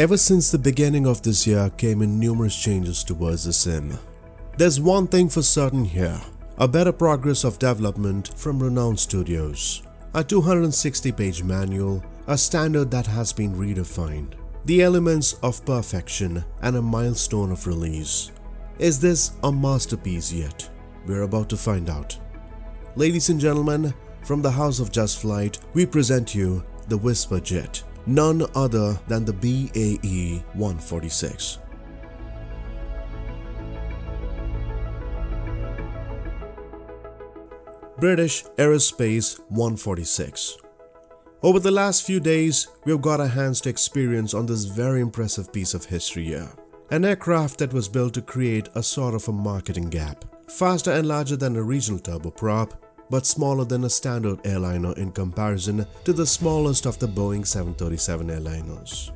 Ever since the beginning of this year came in numerous changes towards the sim. There's one thing for certain here, a better progress of development from renowned studios, a 260-page manual, a standard that has been redefined, the elements of perfection and a milestone of release. Is this a masterpiece yet? We're about to find out. Ladies and gentlemen, from the house of Just Flight, we present you the Whisper Jet, none other than the BAE 146. British Aerospace 146. Over the last few days, we've got our hands to experience on this very impressive piece of history here. An aircraft that was built to create a sort of a marketing gap. Faster and larger than a regional turboprop, but smaller than a standard airliner in comparison to the smallest of the Boeing 737 airliners.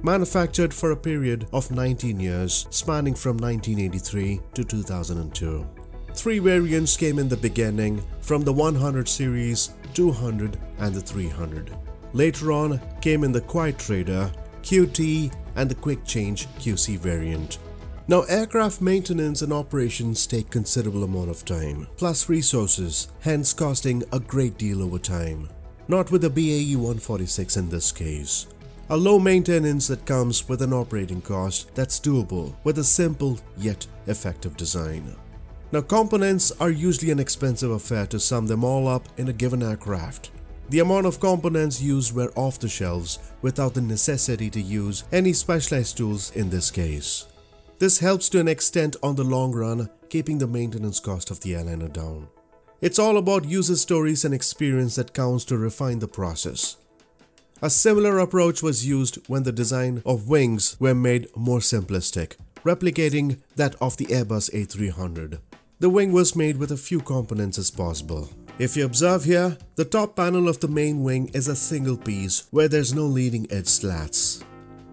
Manufactured for a period of 19 years spanning from 1983 to 2002. 3 variants came in the beginning from the 100 series, 200 and the 300. Later on came in the Quiet Trader, QT and the Quick Change QC variant. Now, aircraft maintenance and operations take considerable amount of time, plus resources, hence costing a great deal over time. Not with the BAE 146 in this case. A low maintenance that comes with an operating cost that's doable with a simple yet effective design. Now, components are usually an expensive affair to sum them all up in a given aircraft. The amount of components used were off the shelves without the necessity to use any specialized tools in this case. This helps to an extent on the long run, keeping the maintenance cost of the airliner down. It's all about user stories and experience that counts to refine the process. A similar approach was used when the design of wings were made more simplistic, replicating that of the Airbus A300. The wing was made with a few components as possible. If you observe here, the top panel of the main wing is a single piece where there's no leading edge slats.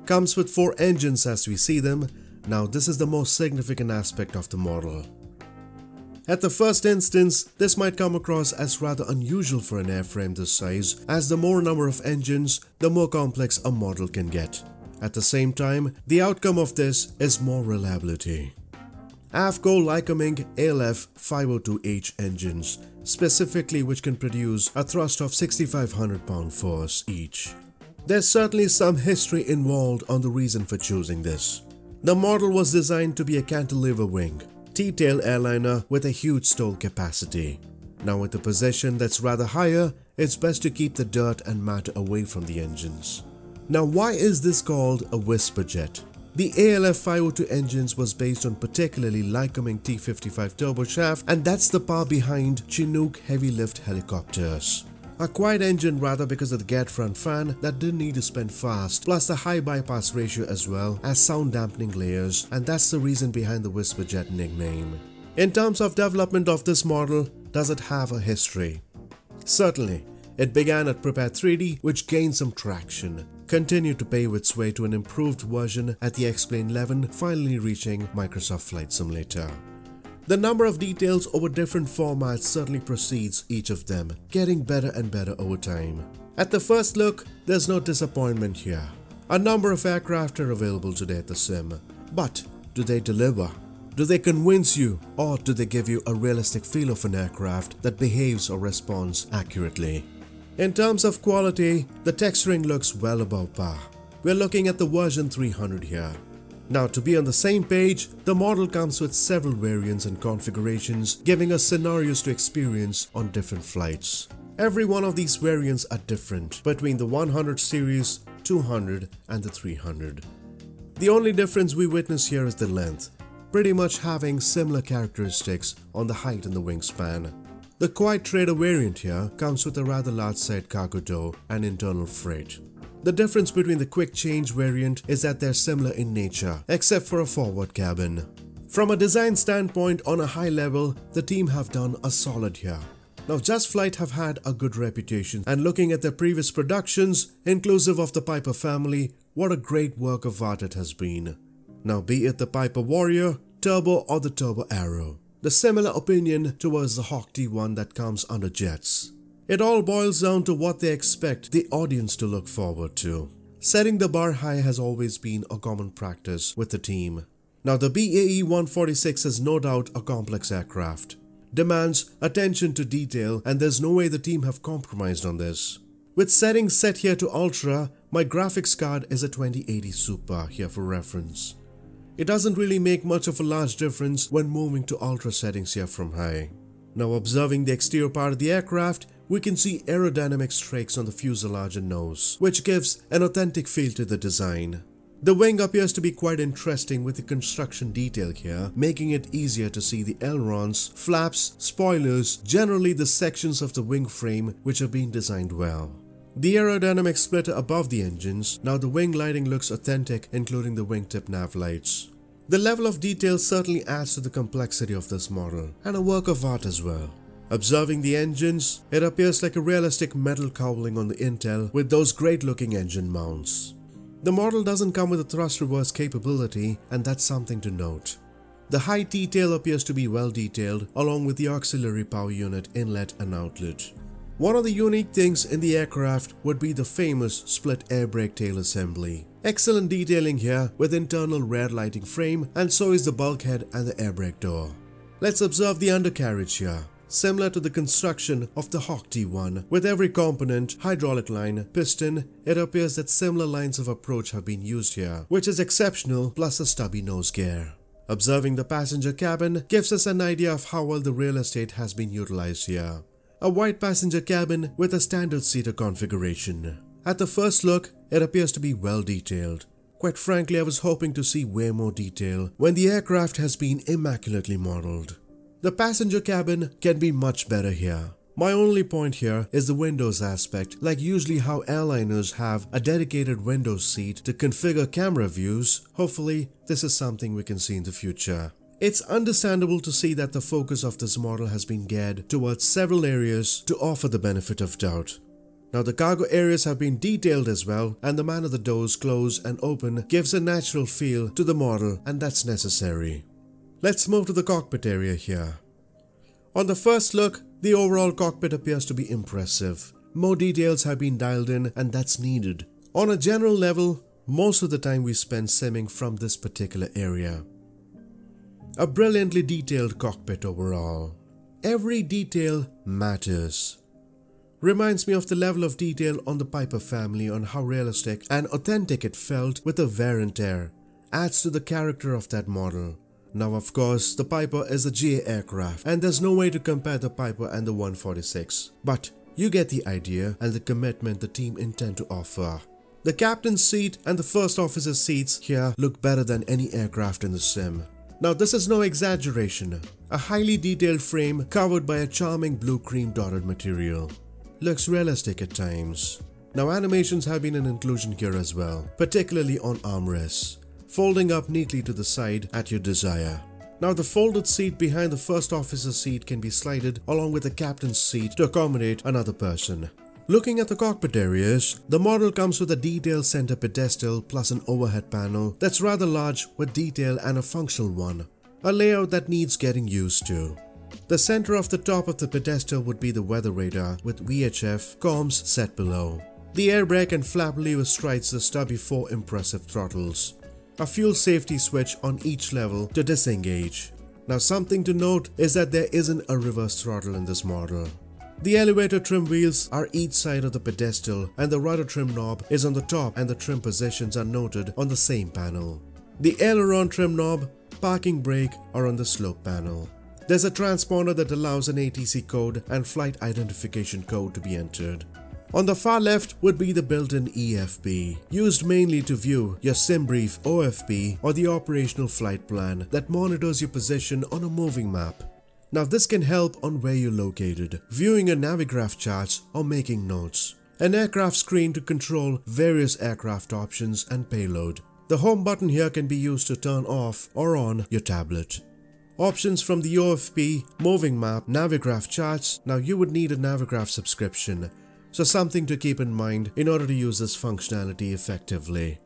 Comes with 4 engines as we see them. Now, this is the most significant aspect of the model. At the first instance, this might come across as rather unusual for an airframe this size, as the more number of engines, the more complex a model can get. At the same time, the outcome of this is more reliability. Avco Lycoming ALF 502H engines, specifically which can produce a thrust of 6,500 pound-force each. There's certainly some history involved on the reason for choosing this. The model was designed to be a cantilever wing, T-tail airliner with a huge stall capacity. Now, with a position that's rather higher, it's best to keep the dirt and matter away from the engines. Now, why is this called a Whisper Jet? The ALF 502 engines was based on particularly Lycoming T55 turboshaft, and that's the power behind Chinook heavy lift helicopters. A quiet engine rather because of the GET front fan that didn't need to spin fast, plus the high bypass ratio as well as sound dampening layers, and that's the reason behind the Whisper Jet nickname. In terms of development of this model, does it have a history? Certainly. It began at Prepare 3D, which gained some traction, continued to pave its way to an improved version at the X-Plane 11, finally reaching Microsoft Flight Simulator. The number of details over different formats certainly precedes each of them, getting better and better over time. At the first look, there's no disappointment here. A number of aircraft are available today at the sim. But do they deliver? Do they convince you, or do they give you a realistic feel of an aircraft that behaves or responds accurately? In terms of quality, the texturing looks well above par. We're looking at the version 300 here. Now, to be on the same page, the model comes with several variants and configurations, giving us scenarios to experience on different flights. Every one of these variants are different between the 100 series, 200 and the 300. The only difference we witness here is the length, pretty much having similar characteristics on the height and the wingspan. The Quiet Trader variant here comes with a rather large side cargo door and internal freight. The difference between the Quick Change variant is that they're similar in nature, except for a forward cabin. From a design standpoint, on a high level, the team have done a solid here. Now, Just Flight have had a good reputation, and looking at their previous productions, inclusive of the Piper family, what a great work of art it has been. Now, be it the Piper Warrior, Turbo or the Turbo Arrow. The similar opinion towards the Hawk T1 that comes under jets. It all boils down to what they expect the audience to look forward to. Setting the bar high has always been a common practice with the team. Now the BAE 146 is no doubt a complex aircraft, demands attention to detail, and there's no way the team have compromised on this. With settings set here to Ultra, my graphics card is a 2080 Super here for reference. It doesn't really make much of a large difference when moving to Ultra settings here from high. Now observing the exterior part of the aircraft, we can see aerodynamic streaks on the fuselage and nose, which gives an authentic feel to the design. The wing appears to be quite interesting with the construction detail here, making it easier to see the ailerons, flaps, spoilers, generally the sections of the wing frame which have been designed well. The aerodynamic splitter above the engines, now the wing lighting looks authentic, including the wingtip nav lights. The level of detail certainly adds to the complexity of this model, and a work of art as well. Observing the engines, it appears like a realistic metal cowling on the intel with those great looking engine mounts. The model doesn't come with a thrust reverse capability, and that's something to note. The high T-tail appears to be well detailed along with the auxiliary power unit inlet and outlet. One of the unique things in the aircraft would be the famous split air brake tail assembly. Excellent detailing here with internal rear lighting frame, and so is the bulkhead and the air brake door. Let's observe the undercarriage here. Similar to the construction of the Hawk T1, with every component, hydraulic line, piston, it appears that similar lines of approach have been used here, which is exceptional, plus a stubby nose gear. Observing the passenger cabin gives us an idea of how well the real estate has been utilized here. A wide passenger cabin with a standard seater configuration. At the first look, it appears to be well detailed. Quite frankly, I was hoping to see way more detail when the aircraft has been immaculately modeled. The passenger cabin can be much better here. My only point here is the windows aspect, like usually how airliners have a dedicated windows seat to configure camera views. Hopefully, this is something we can see in the future. It's understandable to see that the focus of this model has been geared towards several areas to offer the benefit of doubt. Now the cargo areas have been detailed as well, and the manner the doors close and open gives a natural feel to the model, and that's necessary. Let's move to the cockpit area here. On the first look, the overall cockpit appears to be impressive. More details have been dialed in, and that's needed. On a general level, most of the time we spend simming from this particular area. A brilliantly detailed cockpit overall. Every detail matters. Reminds me of the level of detail on the Piper family on how realistic and authentic it felt with the wear and tear. Adds to the character of that model. Now of course, the Piper is a GA aircraft and there's no way to compare the Piper and the 146. But you get the idea and the commitment the team intend to offer. The captain's seat and the first officer's seats here look better than any aircraft in the sim. Now this is no exaggeration. A highly detailed frame covered by a charming blue-cream dotted material. Looks realistic at times. Now animations have been an inclusion here as well, particularly on armrests. Folding up neatly to the side at your desire. Now the folded seat behind the first officer's seat can be slided along with the captain's seat to accommodate another person. Looking at the cockpit areas, the model comes with a detailed center pedestal plus an overhead panel that's rather large with detail and a functional one. A layout that needs getting used to. The center of the top of the pedestal would be the weather radar with VHF comms set below. The air brake and flap lever strikes the stubby 4 impressive throttles. A fuel safety switch on each level to disengage. Now something to note is that there isn't a reverse throttle in this model. The elevator trim wheels are each side of the pedestal and the rudder trim knob is on the top and the trim positions are noted on the same panel. The aileron trim knob, parking brake are on the slope panel. There's a transponder that allows an ATC code and flight identification code to be entered. On the far left would be the built-in EFB, used mainly to view your SimBrief OFP or the operational flight plan that monitors your position on a moving map. Now this can help on where you're located, viewing your Navigraph charts or making notes. An aircraft screen to control various aircraft options and payload. The home button here can be used to turn off or on your tablet. Options from the OFP, moving map, Navigraph charts. Now you would need a Navigraph subscription. So something to keep in mind in order to use this functionality effectively.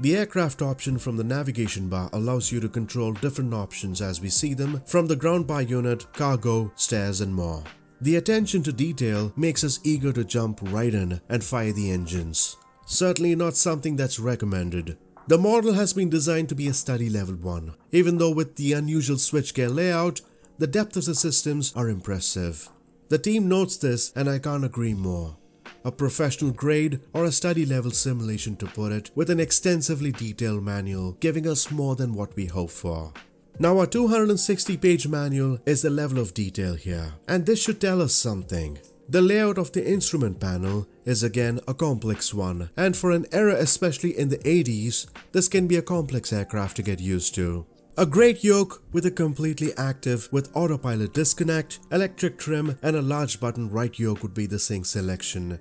The aircraft option from the navigation bar allows you to control different options as we see them from the ground bar unit, cargo, stairs and more. The attention to detail makes us eager to jump right in and fire the engines. Certainly not something that's recommended. The model has been designed to be a study level one, even though with the unusual switchgear layout, the depth of the systems are impressive. The team notes this and I can't agree more. A professional grade or a study level simulation to put it, with an extensively detailed manual giving us more than what we hope for. Now our 260-page manual is the level of detail here, and this should tell us something. The layout of the instrument panel is again a complex one, and for an era especially in the 80s, this can be a complex aircraft to get used to. A great yoke with a completely active with autopilot disconnect, electric trim and a large button right yoke would be the sync selection.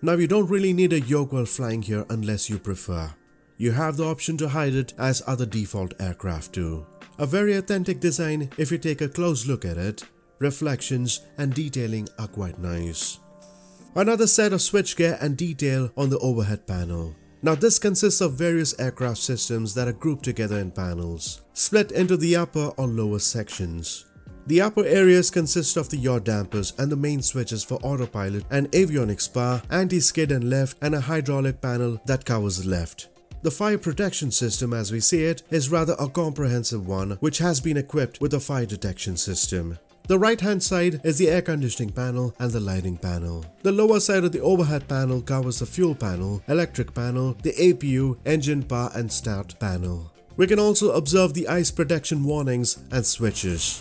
Now you don't really need a yoke while flying here unless you prefer. You have the option to hide it as other default aircraft do. A very authentic design if you take a close look at it. Reflections and detailing are quite nice. Another set of switchgear and detail on the overhead panel. Now this consists of various aircraft systems that are grouped together in panels, split into the upper or lower sections. The upper areas consist of the yaw dampers and the main switches for autopilot and avionics bar, anti-skid and lift, and a hydraulic panel that covers the lift. The fire protection system as we see it is rather a comprehensive one which has been equipped with a fire detection system. The right hand side is the air conditioning panel and the lighting panel. The lower side of the overhead panel covers the fuel panel, electric panel, the APU, engine power and start panel. We can also observe the ice protection warnings and switches.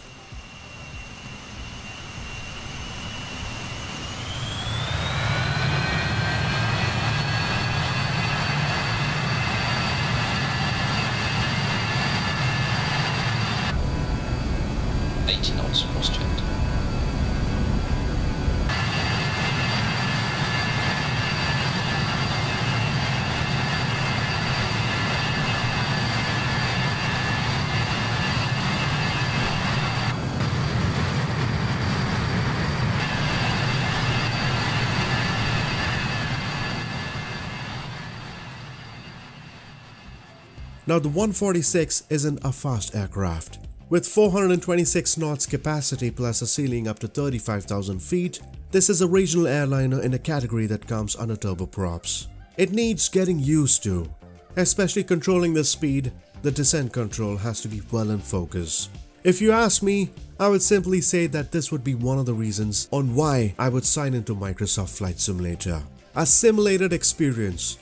Now the 146 isn't a fast aircraft. With 426 knots capacity plus a ceiling up to 35,000 feet, this is a regional airliner in a category that comes under turboprops. It needs getting used to. Especially controlling the speed, the descent control has to be well in focus. If you ask me, I would simply say that this would be one of the reasons on why I would sign into Microsoft Flight Simulator. A simulated experience.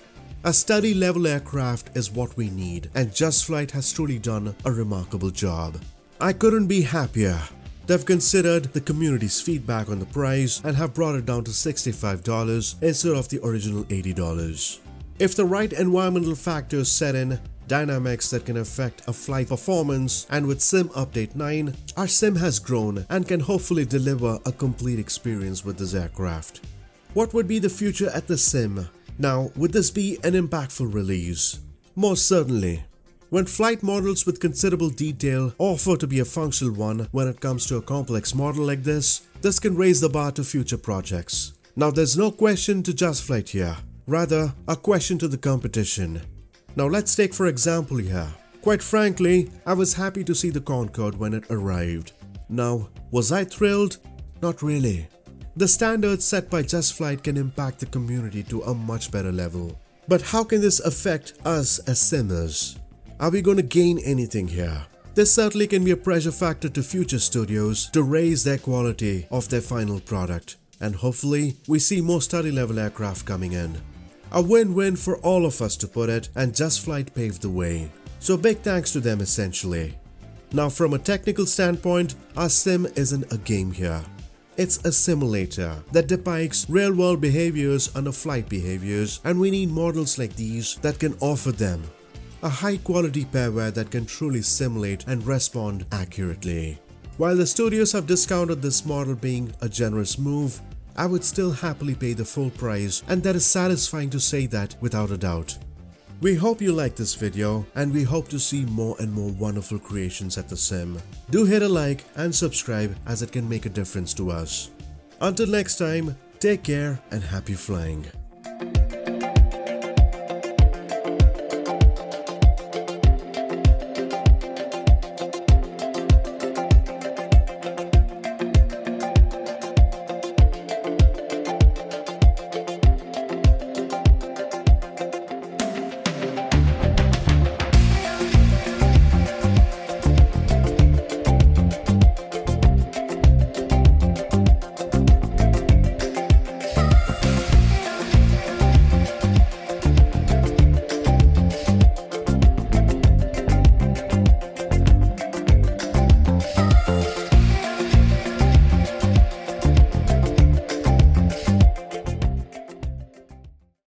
A study level aircraft is what we need, and Just Flight has truly done a remarkable job. I couldn't be happier. They've considered the community's feedback on the price and have brought it down to $65 instead of the original $80. If the right environmental factors set in, dynamics that can affect a flight performance, and with Sim Update 9, our sim has grown and can hopefully deliver a complete experience with this aircraft. What would be the future at the sim? Now, would this be an impactful release? Most certainly. When flight models with considerable detail offer to be a functional one when it comes to a complex model like this can raise the bar to future projects. Now there's no question to Just Flight here, rather a question to the competition. Now let's take for example here. Quite frankly, I was happy to see the Concorde when it arrived. Now, was I thrilled? Not really. The standards set by Just Flight can impact the community to a much better level. But how can this affect us as simmers? Are we going to gain anything here? This certainly can be a pressure factor to future studios to raise their quality of their final product. And hopefully, we see more study level aircraft coming in. A win-win for all of us to put it, and Just Flight paved the way. So big thanks to them essentially. Now from a technical standpoint, our sim isn't a game here. It's a simulator that depicts real-world behaviors under flight behaviors, and we need models like these that can offer them. A high-quality pairware that can truly simulate and respond accurately. While the studios have discounted this model being a generous move, I would still happily pay the full price, and that is satisfying to say that without a doubt. We hope you liked this video, and we hope to see more and more wonderful creations at the sim. Do hit a like and subscribe as it can make a difference to us. Until next time, take care and happy flying.